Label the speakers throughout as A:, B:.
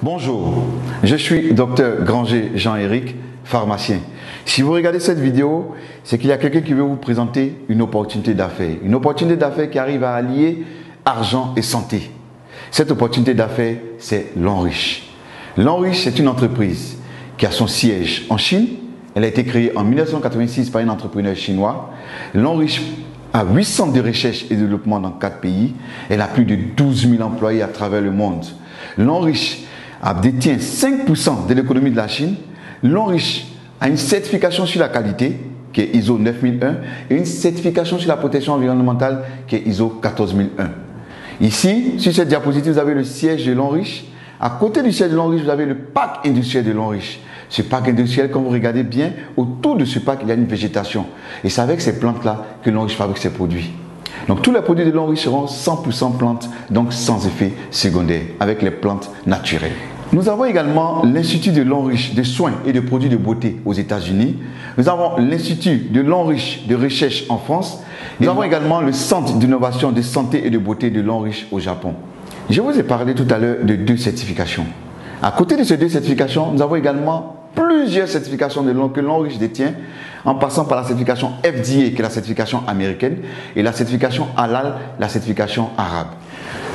A: Bonjour, je suis Dr Granger Jean-Éric, pharmacien. Si vous regardez cette vidéo, c'est qu'il y a quelqu'un qui veut vous présenter une opportunité d'affaires. Une opportunité d'affaires qui arrive à allier argent et santé. Cette opportunité d'affaires, c'est Lonrich. Lonrich, c'est une entreprise qui a son siège en Chine. Elle a été créée en 1986 par un entrepreneur chinois. Lonrich a 8 centres de recherche et de développement dans 4 pays. Elle a plus de 12 000 employés à travers le monde. Lonrich détient 5% de l'économie de la Chine. Lonrich a une certification sur la qualité qui est ISO 9001 et une certification sur la protection environnementale qui est ISO 14001. Ici, sur cette diapositive, vous avez le siège de Lonrich. À côté du siège de Lonrich, vous avez le parc industriel de Lonrich. Ce parc industriel, quand vous regardez bien, autour de ce parc, il y a une végétation. Et c'est avec ces plantes-là que Lonrich fabrique ses produits. Donc tous les produits de Lonrich seront 100% plantes, donc sans effet secondaire, avec les plantes naturelles. Nous avons également l'Institut de Lonrich de soins et de produits de beauté aux États-Unis. Nous avons l'Institut de Lonrich de recherche en France. Nous avons également le Centre d'innovation de santé et de beauté de Lonrich au Japon. Je vous ai parlé tout à l'heure de 2 certifications. À côté de ces 2 certifications, nous avons également plusieurs certifications que Lonrich détient, en passant par la certification FDA, qui est la certification américaine, et la certification Halal, la certification arabe.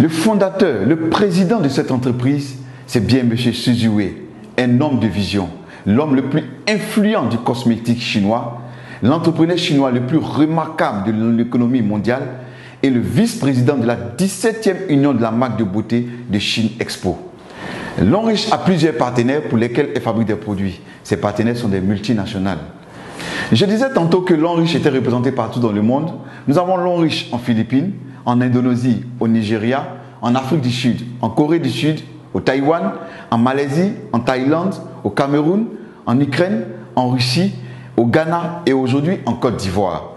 A: Le fondateur, le président de cette entreprise, c'est bien M. Su Ziwei, un homme de vision, l'homme le plus influent du cosmétique chinois, l'entrepreneur chinois le plus remarquable de l'économie mondiale et le vice-président de la 17e union de la marque de beauté de Chine Expo. Lonrich a plusieurs partenaires pour lesquels elle fabrique des produits. Ces partenaires sont des multinationales. Je disais tantôt que Lonrich était représenté partout dans le monde. Nous avons Lonrich en Philippines, en Indonésie, au Nigeria, en Afrique du Sud, en Corée du Sud, au Taïwan, en Malaisie, en Thaïlande, au Cameroun, en Ukraine, en Russie, au Ghana et aujourd'hui en Côte d'Ivoire.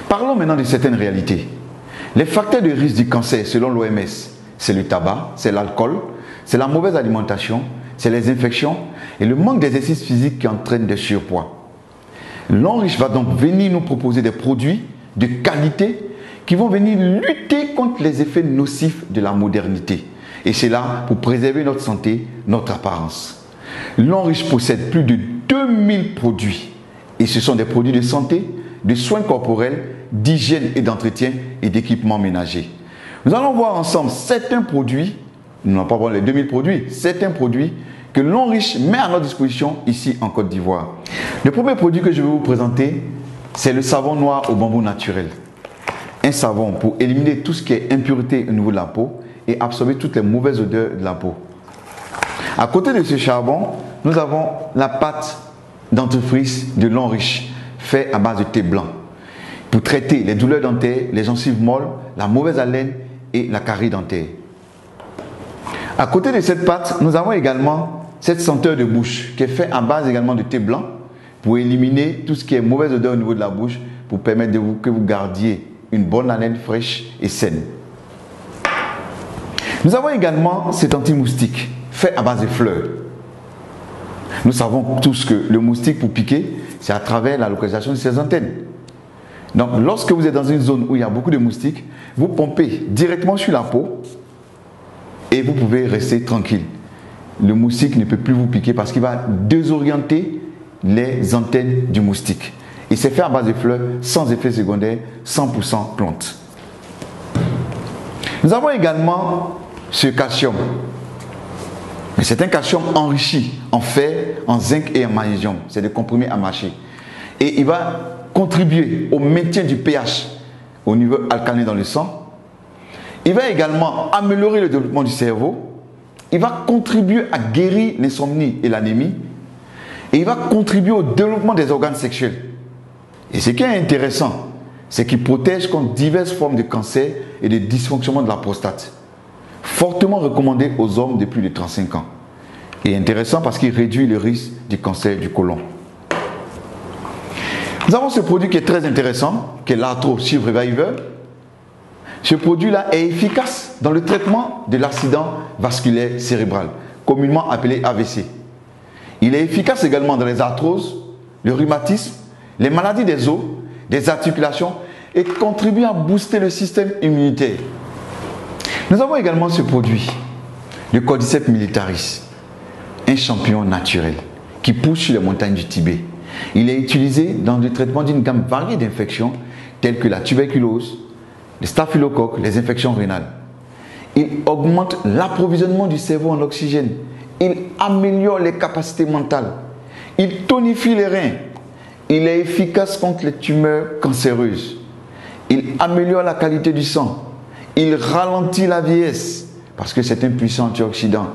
A: Parlons maintenant de certaines réalités. Les facteurs de risque du cancer selon l'OMS, c'est le tabac, c'est l'alcool, c'est la mauvaise alimentation, c'est les infections et le manque d'exercice physique qui entraîne des surpoids. Lonrich va donc venir nous proposer des produits de qualité qui vont venir lutter contre les effets nocifs de la modernité. Et c'est là pour préserver notre santé, notre apparence. Lonrich possède plus de 2000 produits. Et ce sont des produits de santé, de soins corporels, d'hygiène et d'entretien et d'équipements ménagers. Nous allons voir ensemble certains produits, nous n'allons pas voir les 2000 produits, certains produits que Lonrich met à notre disposition ici en Côte d'Ivoire. Le premier produit que je vais vous présenter, c'est le savon noir au bambou naturel. Un savon pour éliminer tout ce qui est impureté au niveau de la peau et absorber toutes les mauvaises odeurs de la peau. À côté de ce charbon, nous avons la pâte dentifrice de Lonrich, faite à base de thé blanc, pour traiter les douleurs dentaires, les gencives molles, la mauvaise haleine et la carie dentaire. À côté de cette pâte, nous avons également cette senteur de bouche qui est faite à base également de thé blanc pour éliminer tout ce qui est mauvaise odeur au niveau de la bouche, pour permettre que vous gardiez une bonne haleine fraîche et saine. Nous avons également cet anti-moustique fait à base de fleurs. Nous savons tous que le moustique pour piquer, c'est à travers la localisation de ses antennes. Donc lorsque vous êtes dans une zone où il y a beaucoup de moustiques, vous pompez directement sur la peau et vous pouvez rester tranquille. Le moustique ne peut plus vous piquer parce qu'il va désorienter les antennes du moustique. Et c'est fait à base de fleurs, sans effet secondaire, 100% plante. Nous avons également ce calcium. C'est un calcium enrichi en fer, en zinc et en magnésium. C'est des comprimés à mâcher. Et il va contribuer au maintien du pH au niveau alcalin dans le sang. Il va également améliorer le développement du cerveau. Il va contribuer à guérir l'insomnie et l'anémie. Et il va contribuer au développement des organes sexuels. Et ce qui est intéressant, c'est qu'il protège contre diverses formes de cancer et de dysfonctionnement de la prostate. Fortement recommandé aux hommes de plus de 35 ans. Et intéressant parce qu'il réduit le risque du cancer du côlon. Nous avons ce produit qui est très intéressant, qui est l'Arthro Shield Reviver. Ce produit-là est efficace dans le traitement de l'accident vasculaire cérébral, communément appelé AVC. Il est efficace également dans les arthroses, le rhumatisme, les maladies des os, des articulations et contribue à booster le système immunitaire. Nous avons également ce produit, le Cordyceps militaris. un champignon naturel qui pousse sur les montagnes du Tibet. Il est utilisé dans le traitement d'une gamme variée d'infections telles que la tuberculose, le staphylocoque, les infections rénales. Il augmente l'approvisionnement du cerveau en oxygène. Il améliore les capacités mentales. Il tonifie les reins. Il est efficace contre les tumeurs cancéreuses. Il améliore la qualité du sang. Il ralentit la vieillesse parce que c'est un puissant antioxydant.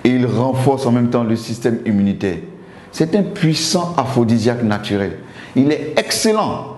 A: Et il renforce en même temps le système immunitaire. C'est un puissant aphrodisiaque naturel. Il est excellent